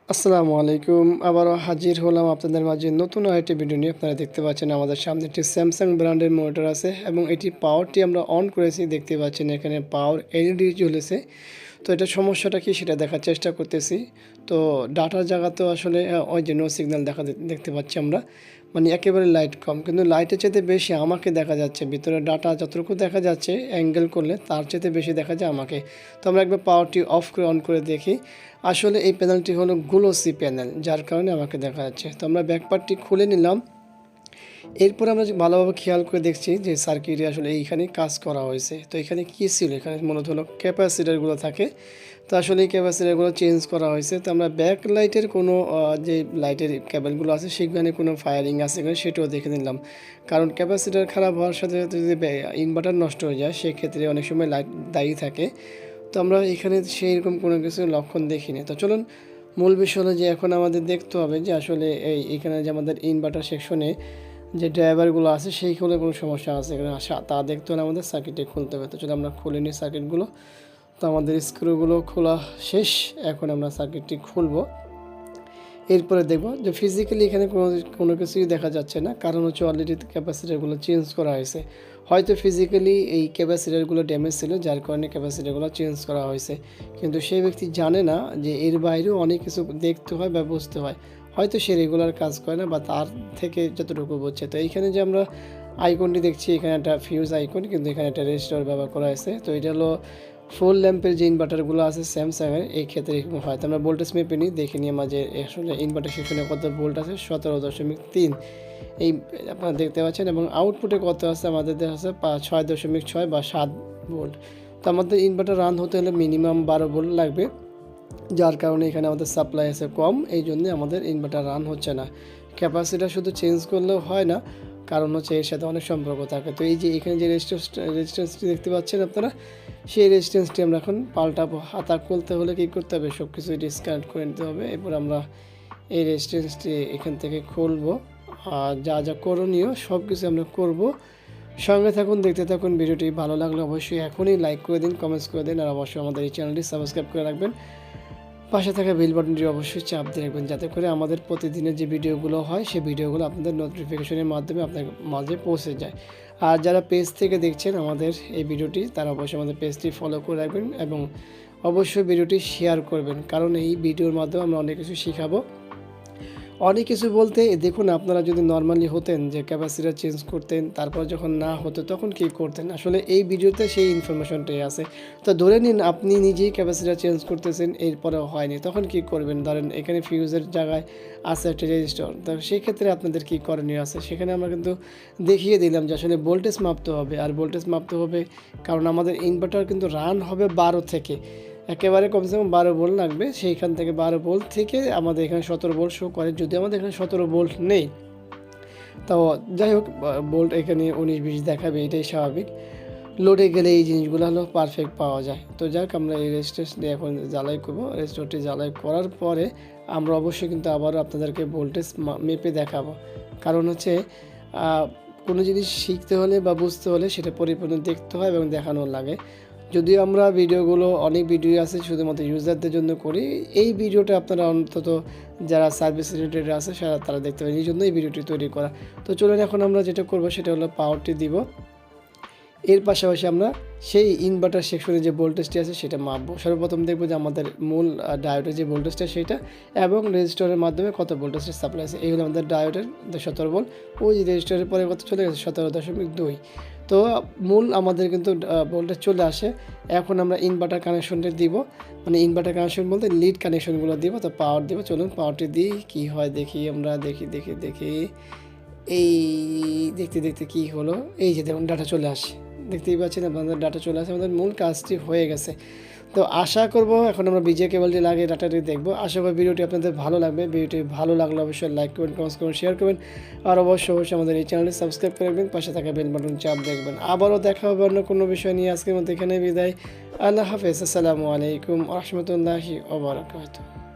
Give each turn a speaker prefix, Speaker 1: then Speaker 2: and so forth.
Speaker 1: আসসালামু আলাইকুম। আবারও হাজির হলাম আপনাদের মাঝে নতুন আরেকটি ভিডিও নিয়ে। আপনারা দেখতে পাচ্ছেন আমাদের সামনে একটি স্যামসাং ব্র্যান্ডের মনিটর আছে এবং এটি পাওয়ারটি আমরা অন করেছি। দেখতে পাচ্ছেন এখানে পাওয়ার এলইডি জ্বলেছে। তো এটা সমস্যাটা কি সেটা দেখার চেষ্টা করতেছি। তো ডাটার জায়গাতেও আসলে ওই যে নো সিগন্যাল দেখতে পাচ্ছি আমরা, মানে একেবারে লাইট কম, কিন্তু লাইটের চাইতে বেশি আমাকে দেখা যাচ্ছে। ভিতরে ডাটা যতটুকু দেখা যাচ্ছে অ্যাঙ্গেল করলে তার চাইতে বেশি দেখা যায় আমাকে। তো আমরা একবার পাওয়ারটি অফ করে অন করে দেখি। আসলে এই প্যানেলটি হলো গ্লোসি প্যানেল, যার কারণে আমাকে দেখা যাচ্ছে। তো আমরা ব্যাকপার্টটি খুলে নিলাম। এরপর আমরা ভালোভাবে খেয়াল করে দেখছি যে সার্কিটে আসলে এইখানে কাজ করা হয়েছে। তো এখানে কী ছিল, এখানে মূলত হলো ক্যাপাসিটারগুলো থাকে। তো আসলে এই ক্যাপাসিটারগুলো চেঞ্জ করা হয়েছে। তো আমরা ব্যাক লাইটের কোনো যে লাইটের কেবলগুলো আছে সেখানে কোনো ফায়ারিং আছে কিনা সেটাও দেখে নিলাম। কারণ ক্যাপাসিটার খারাপ হওয়ার সাথে সাথে যদি ইনভার্টার নষ্ট হয়ে যায় সেক্ষেত্রে অনেক সময় লাইট দায়ী থাকে। তো আমরা এখানে সেই রকম কোনো কিছু লক্ষণ দেখিনি। তো চলুন, মূল বিষয় হলো যে এখন আমাদের দেখতে হবে যে আসলে এইখানে যে আমাদের ইনভার্টার সেকশনে যে ড্রাইভারগুলো আছে সেইগুলো কোনো সমস্যা আছে এখানে তা দেখতে হলে আমাদের সার্কিটে খুলতে হবে। তো চলো আমরা খুলে নিই সার্কিটগুলো। তো আমাদের স্ক্রুগুলো খোলা শেষ, এখন আমরা সার্কিটটি খুলব। এরপরে দেখব যে ফিজিক্যালি এখানে কোনো কিছুই দেখা যাচ্ছে না, কারণ হচ্ছে অলরেডি ক্যাপাসিটারগুলো চেঞ্জ করা হয়েছে। হয়তো ফিজিক্যালি এই ক্যাপাসিটারগুলো ড্যামেজ ছিল, যার কারণে ক্যাপাসিটারগুলো চেঞ্জ করা হয়েছে। কিন্তু সেই ব্যক্তি জানে না যে এর বাইরেও অনেক কিছু দেখতে হয় বা বুঝতে হয়। হয়তো সে রেগুলার কাজ করে না বা তার থেকে যতটুকু বুঝছে। তো এইখানে যে আমরা আইকনটি দেখছি, এখানে একটা ফিউজ আইকন, কিন্তু এখানে একটা রেজিস্টার ব্যবহার করা হয়েছে। তো এটা হলো ফুল ল্যাম্পের যে ইনভার্টারগুলো আছে স্যামসাংয়ের, এই ক্ষেত্রে এরকম হয়। তো আমরা ভোল্টেজ মেপে নিই, দেখে নিই আমার যে আসলে ইনভার্টার সেকশনে কত ভোল্ট আছে, 17.3 এই আপনারা দেখতে পাচ্ছেন। এবং আউটপুটে কত আছে আমাদের দেখা আছে 6.6 বা 7 ভোল্ট। তো আমাদের ইনভার্টার রান হতে হলে মিনিমাম 12 ভোল্ট লাগবে, যার কারণে এখানে আমাদের সাপ্লাই আছে কম, এই জন্যে আমাদের ইনভার্টার রান হচ্ছে না। ক্যাপাসিটার শুধু চেঞ্জ করলেও হয় না, কারণ হচ্ছে এর সাথে অনেক সম্পর্ক থাকে। তো এই যে এখানে যে রেজিস্ট্যান্সটি দেখতে পাচ্ছেন আপনারা, সেই রেজিস্ট্যান্সটি আমরা এখন পাল্টাবো। হাতা খুলতে হলে কী করতে হবে, সব কিছু ডিসকানেক্ট করে নিতে হবে। এরপর আমরা এই রেজিস্ট্যান্সটি এখান থেকে খুলবো। আর যা যা করণীয় সব কিছু আমরা করব। সঙ্গে থাকুন, দেখতে থাকুন। ভিডিওটি ভালো লাগলে অবশ্যই এখনই লাইক করে দিন, কমেন্টস করে দিন, আর অবশ্যই আমাদের এই চ্যানেলটি সাবস্ক্রাইব করে রাখবেন। পাশে থাকা বেল বাটনটি অবশ্যই চাপ দিয়ে রাখবেন, যাতে করে আমাদের প্রতিদিনের যে ভিডিওগুলো হয় সেই ভিডিওগুলো আপনাদের নোটিফিকেশনের মাধ্যমে আপনার মাঝে পৌঁছে যায়। আর যারা পেজ থেকে দেখছেন আমাদের এই ভিডিওটি, তারা অবশ্যই আমাদের পেজটি ফলো করে রাখবেন এবং অবশ্যই ভিডিওটি শেয়ার করবেন, কারণ এই ভিডিওর মাধ্যমে আমরা অনেক কিছু শেখাবো। অনেক কিছু বলতে দেখুন, আপনারা যদি নর্মালি হতেন যে ক্যাপাসিটার চেঞ্জ করতেন, তারপর যখন না হতো তখন কী করতেন, আসলে এই ভিডিওতে সেই ইনফরমেশনটাই আছে। তো ধরে নিন আপনি নিজেই ক্যাপাসিটার চেঞ্জ করতেছেন, এরপরেও হয়নি, তখন কি করবেন? ধরেন এখানে ফিউজের জায়গায় আছে একটা রেজিস্টার, তো সেই ক্ষেত্রে আপনাদের কী করণীয় আছে সেখানে আমরা কিন্তু দেখিয়ে দিলাম যে আসলে ভোল্টেজ মাপতে হবে। আর ভোল্টেজ মাপতে হবে কারণ আমাদের ইনভার্টার কিন্তু রান হবে 12 থেকে, একেবারে কমসে কম 12 ভোল্ট লাগবে। সেইখান থেকে 12 ভোল্ট থেকে আমাদের এখানে 17 ভোল্ট শো করে, যদি আমাদের এখানে 17 ভোল্ট নেই। তো যাই হোক, ভোল্ট এখানে 19-20 দেখাবে, এটাই স্বাভাবিক। লোডে গেলে এই জিনিসগুলো হলো পারফেক্ট পাওয়া যায়। তো যাক, আমরা এই রেজিস্ট্যান্সটি এখন জ্বালাই করবো। রেজিস্টারটি জ্বালাই করার পরে আমরা অবশ্যই কিন্তু আবারও আপনাদেরকে ভোল্টেজ মেপে দেখাবো। কারণ হচ্ছে কোনো জিনিস শিখতে হলে বা বুঝতে হলে সেটা পরিপূর্ণ দেখতে হয় এবং দেখানো লাগে। যদিও আমরা ভিডিওগুলো অনেক ভিডিও আছে শুধুমাত্র ইউজারদের জন্য করি, এই ভিডিওটা আপনারা অন্তত যারা সার্ভিস রিলেটেড আছে তারা দেখতে পারেন, এই জন্য এই ভিডিওটি তৈরি করা। তো চলুন, এখন আমরা যেটা করব সেটা হলো পাওয়ারটি দিব। এর পাশাপাশি আমরা সেই ইনভার্টার সেকশনে যে ভোল্টেজটি আছে সেটা মাপবো। সর্বপ্রথম দেখবো যে আমাদের মূল ডায়োডের যে ভোল্টেজটা সেটা, এবং রেজিস্টারের মাধ্যমে কত ভোল্টেজের সাপ্লাই আছে। এই হলো আমাদের ডায়োডের 17 ভোল্ট। ওই যে রেজিস্টারের পরে কত চলে গেছে, 17.2। তো মূল আমাদের কিন্তু ভোল্টেজ চলে আসে। এখন আমরা ইনভার্টার কানেকশনটা দিব, মানে ইনভার্টার কানেকশন বলতে লিড কানেকশনগুলো দিব। তো পাওয়ার দিব, চলুন পাওয়ারটি দিই, কী হয় দেখি আমরা। দেখি এই দেখতে দেখতে কী হলো, এই যে দেখুন ডাটা চলে আসে, দেখতেই পাচ্ছেন আপনাদের ডাটা চলে আসে। আমাদের মূল কাজটি হয়ে গেছে। তো আশা করব এখন আমরা বিজে কেবলটি লাগিয়ে ডাটাটি দেখব। আশা করি ভিডিওটি আপনাদের ভালো লাগবে। ভিডিওটি ভালো লাগলে অবশ্যই লাইক করবেন, কমেন্টস করবেন, শেয়ার করবেন, আর অবশ্যই আমাদের এই চ্যানেলটি সাবস্ক্রাইব করে রাখবেন। পাশে থাকা বেল বাটন চাপ দেখবেন। আবারও দেখা হবে অন্য কোনো বিষয় নিয়ে। আজকের মতো এখানে বিদায়। আল্লাহ হাফেজ। আসসালামু আলাইকুম ওয়া রাহমাতুল্লাহি ওয়া বারাকাতুহু।